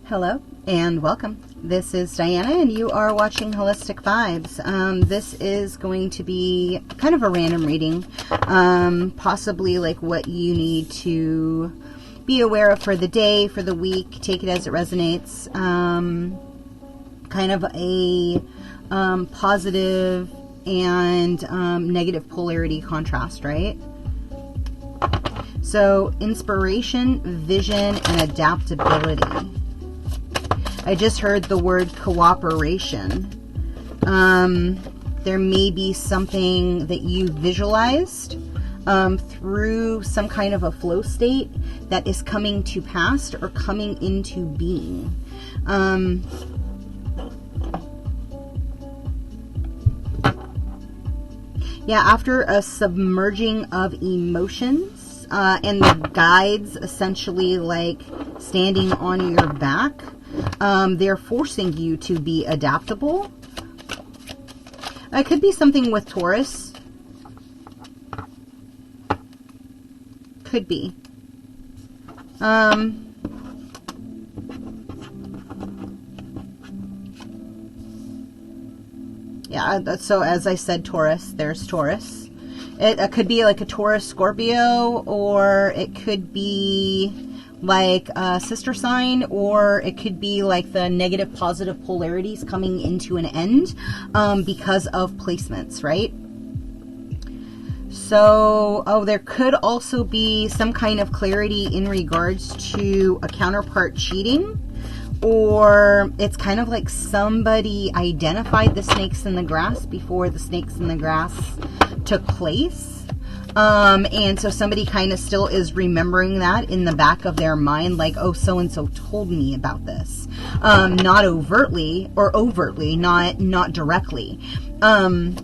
Hello and welcome. This is Diana and you are watching Holistic Vibes. This is going to be kind of a random reading, possibly like what you need to be aware of for the day, for the week. Take it as it resonates. Kind of a positive and negative polarity contrast, right? So, inspiration, vision, and adaptability. I just heard the word cooperation. There may be something that you visualized through some kind of a flow state that is coming to pass or coming into being. Yeah, after a submerging of emotions and the guides essentially like standing on your back, they're forcing you to be adaptable. It could be something with Taurus. Could be. Yeah, so as I said, Taurus, there's Taurus. It could be like a Taurus Scorpio, or it could be like a sister sign, or it could be like the negative positive polarities coming into an end because of placements, right? So, there could also be some kind of clarity in regards to a counterpart cheating, or it's kind of like somebody identified the snakes in the grass before the snakes in the grass took place. And so somebody kind of still is remembering that in the back of their mind, like, oh, so-and-so told me about this. Not overtly, or overtly, not directly. And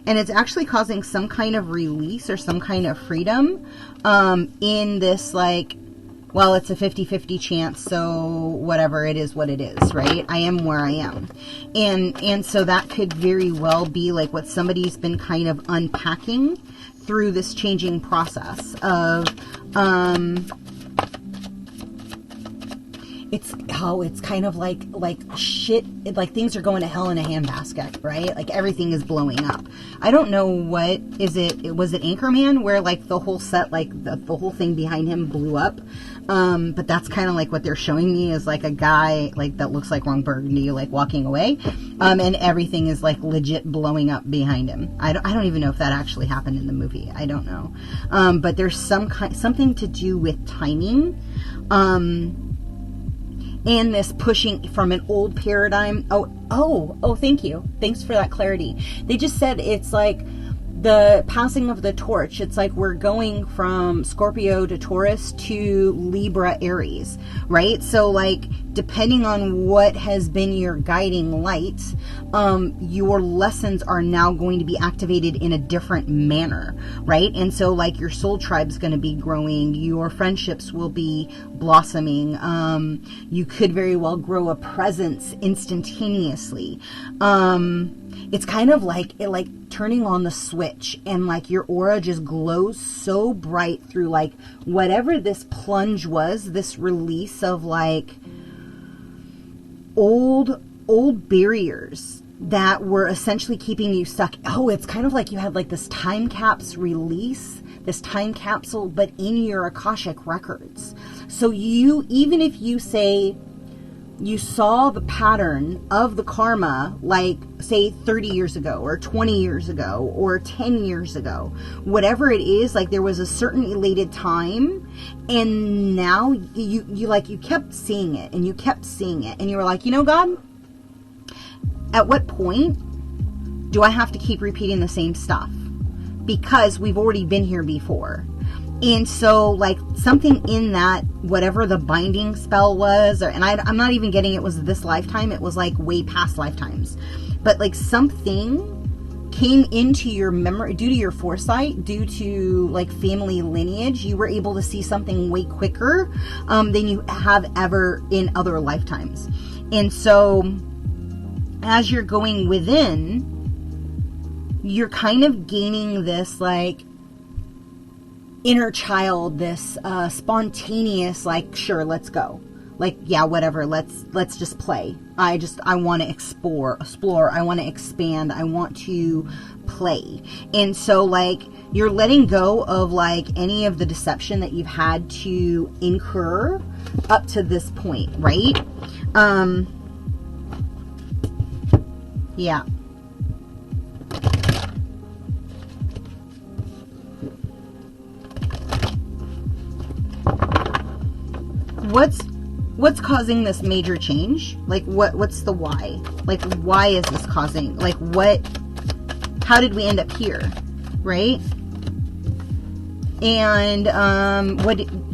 it's actually causing some kind of release or some kind of freedom in this, like, well, it's a 50-50 chance, so whatever, it is what it is, right? I am where I am. And so that could very well be like what somebody's been kind of unpacking through this changing process of, it's kind of like shit, like things are going to hell in a handbasket, right? Like everything is blowing up. I don't know what, was it Anchorman where like the whole set, like the whole thing behind him blew up? But that's kind of like what they're showing me is like a guy like that looks like Ron Burgundy, like walking away, and everything is like legit blowing up behind him. I don't even know if that actually happened in the movie. I don't know. But there's something to do with timing. And this pushing from an old paradigm. Oh, thank you. Thanks for that clarity. They just said it's like the passing of the torch. It's like we're going from Scorpio to Taurus to Libra, Aries, right? So like depending on what has been your guiding light, your lessons are now going to be activated in a different manner, right? And so like your soul tribe's going to be growing, your friendships will be blossoming, you could very well grow a presence instantaneously. It's kind of like turning on the switch and like your aura just glows so bright through like whatever this plunge was, this release of like old barriers that were essentially keeping you stuck. Oh, it's kind of like you had like this time capsule release, this time capsule, but in your Akashic records. So you, even if you say you saw the pattern of the karma, like say 30 years ago or 20 years ago or 10 years ago, whatever it is, like there was a certain elated time and now you kept seeing it and you kept seeing it and you were like, you know, God, at what point do I have to keep repeating the same stuff? Because we've already been here before. And so, like, something in that, whatever the binding spell was, and I'm not even getting it was this lifetime, it was, like, way past lifetimes. But, like, something came into your memory, due to your foresight, due to, like, family lineage, you were able to see something way quicker than you have ever in other lifetimes. And so, as you're going within, you're kind of gaining this, like, inner child, this spontaneous, like, sure, let's go. Like, yeah, whatever, let's just play. I want to explore, I want to expand, I want to play. And so, like, you're letting go of, like, any of the deception that you've had to incur up to this point, right? Yeah. What's causing this major change? Like, what's the why? Like, why is this causing, like, how did we end up here, right? And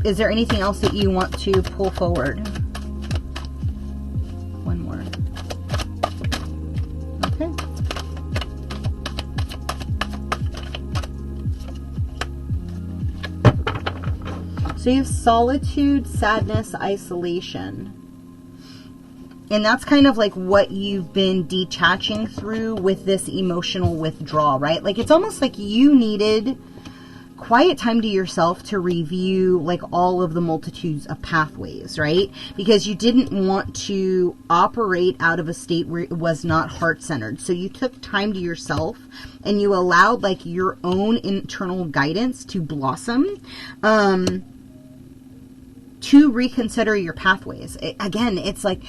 is there anything else that you want to pull forward? One more. Okay. So you have solitude, sadness, isolation. And that's kind of like what you've been detaching through with this emotional withdrawal, right? Like, it's almost like you needed quiet time to yourself to review, like, all of the multitudes of pathways, right? Because you didn't want to operate out of a state where it was not heart-centered. So you took time to yourself and you allowed, like, your own internal guidance to blossom, to reconsider your pathways. Again, it's like,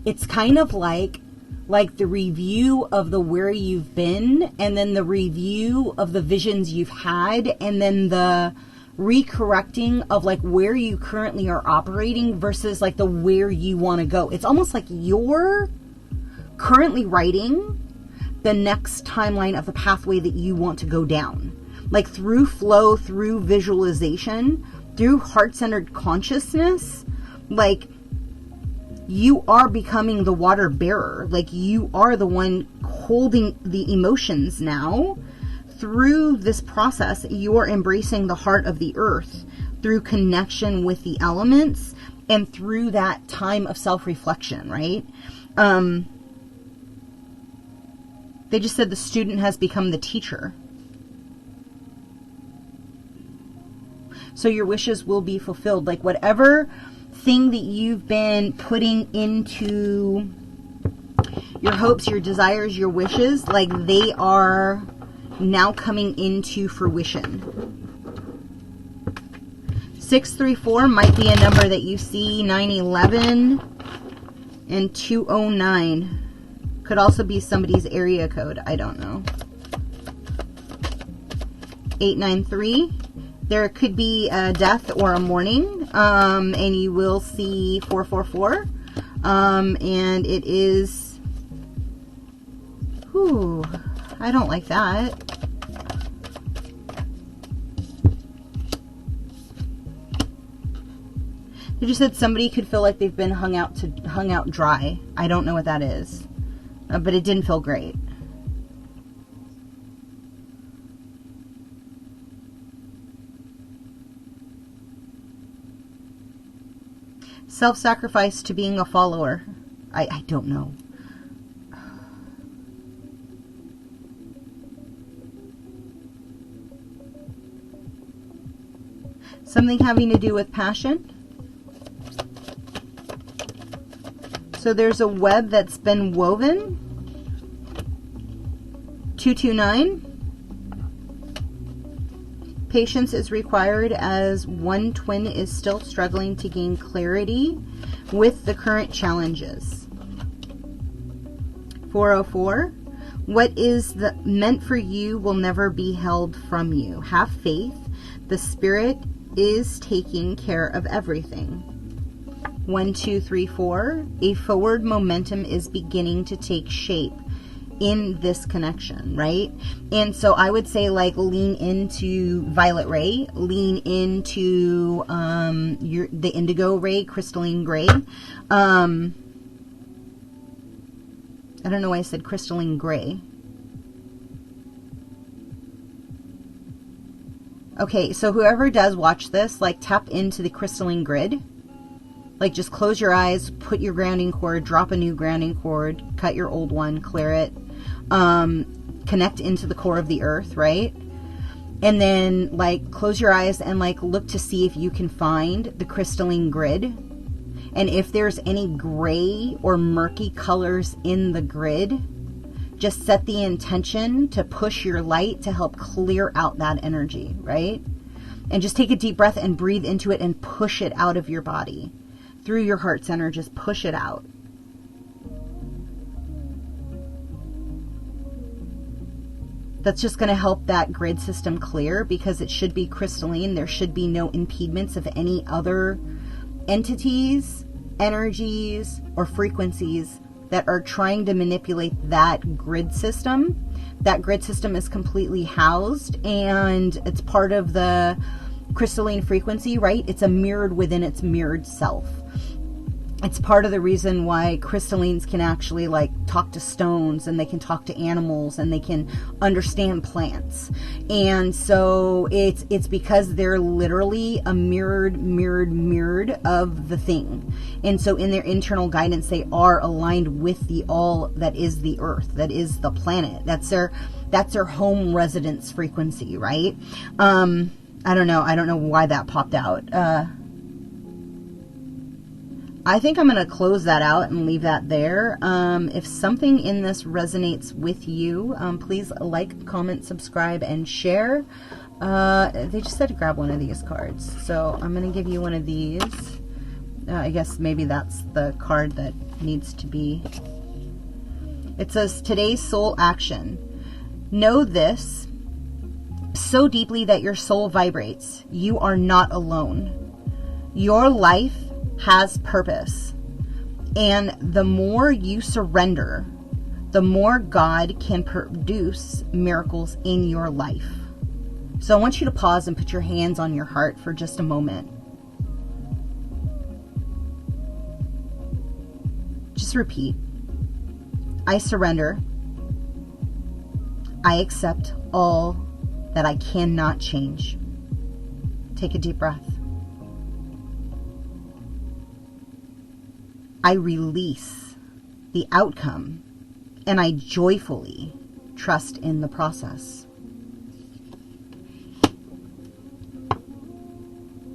it's kind of like the review of the where you've been, and then the review of the visions you've had, and then the recorrecting of, like, where you currently are operating versus, like, the where you want to go. It's almost like you're currently writing the next timeline of the pathway that you want to go down. Like, through flow, through visualization, through heart-centered consciousness, like, you are becoming the water bearer. Like, you are the one holding the emotions now. Through this process, you're embracing the heart of the earth through connection with the elements and through that time of self-reflection, right? They just said the student has become the teacher. So your wishes will be fulfilled. Like, whatever thing that you've been putting into your hopes, your desires, your wishes, like, they are now coming into fruition. 634 might be a number that you see. 911 and 209 could also be somebody's area code. I don't know. 893. There could be a death or a mourning, and you will see 444, and it is, I don't like that. You just said somebody could feel like they've been hung out dry. I don't know what that is, but it didn't feel great. Self-sacrifice to being a follower. I don't know. Something having to do with passion. So there's a web that's been woven. 229. Patience is required as one twin is still struggling to gain clarity with the current challenges. 404. What is meant for you will never be held from you. Have faith. The Spirit is taking care of everything. 1, 2, 3, 4. A forward momentum is beginning to take shape in this connection, right? And so I would say, like, lean into violet ray, lean into the indigo ray, crystalline gray. I don't know why I said crystalline gray. Okay, so whoever does watch this, like, tap into the crystalline grid. Like, just close your eyes, put your grounding cord, drop a new grounding cord, cut your old one, clear it. Connect into the core of the earth, right? And then like close your eyes and like look to see if you can find the crystalline grid. And if there's any gray or murky colors in the grid, just set the intention to push your light to help clear out that energy, right? And just take a deep breath and breathe into it and push it out of your body. Through your heart center, just push it out. That's just going to help that grid system clear, because it should be crystalline. There should be no impediments of any other entities, energies, or frequencies that are trying to manipulate that grid system. That grid system is completely housed, and it's part of the crystalline frequency, right? It's a mirrored within its mirrored self. It's part of the reason why crystallines can actually like talk to stones, and they can talk to animals, and they can understand plants. And so it's because they're literally a mirrored of the thing. And so in their internal guidance, they are aligned with the all that is the earth, that is the planet. That's their home residence frequency, right? I don't know why that popped out. I think I'm going to close that out and leave that there. If something in this resonates with you, please like, comment, subscribe, and share. They just said to grab one of these cards. So I'm going to give you one of these. I guess maybe that's the card that needs to be. It says, today's soul action. Know this so deeply that your soul vibrates. You are not alone. Your life has purpose, and the more you surrender, the more God can produce miracles in your life. So I want you to pause and put your hands on your heart for just a moment. Just repeat. I surrender. I accept all that I cannot change. Take a deep breath. I release the outcome, and I joyfully trust in the process.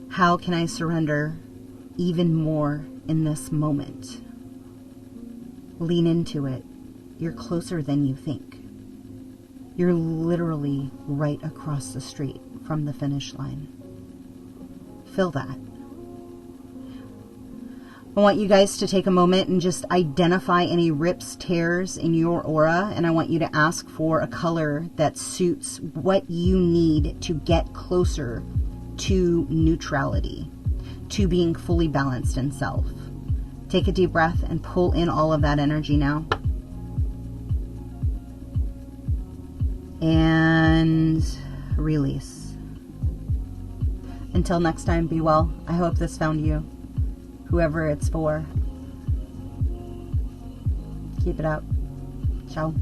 How can I surrender even more in this moment? Lean into it. You're closer than you think. You're literally right across the street from the finish line. Feel that. I want you guys to take a moment and just identify any rips, tears in your aura, and I want you to ask for a color that suits what you need to get closer to neutrality, to being fully balanced in self. Take a deep breath and pull in all of that energy now. And release. Until next time, be well. I hope this found you. Whoever it's for. Keep it up. Ciao.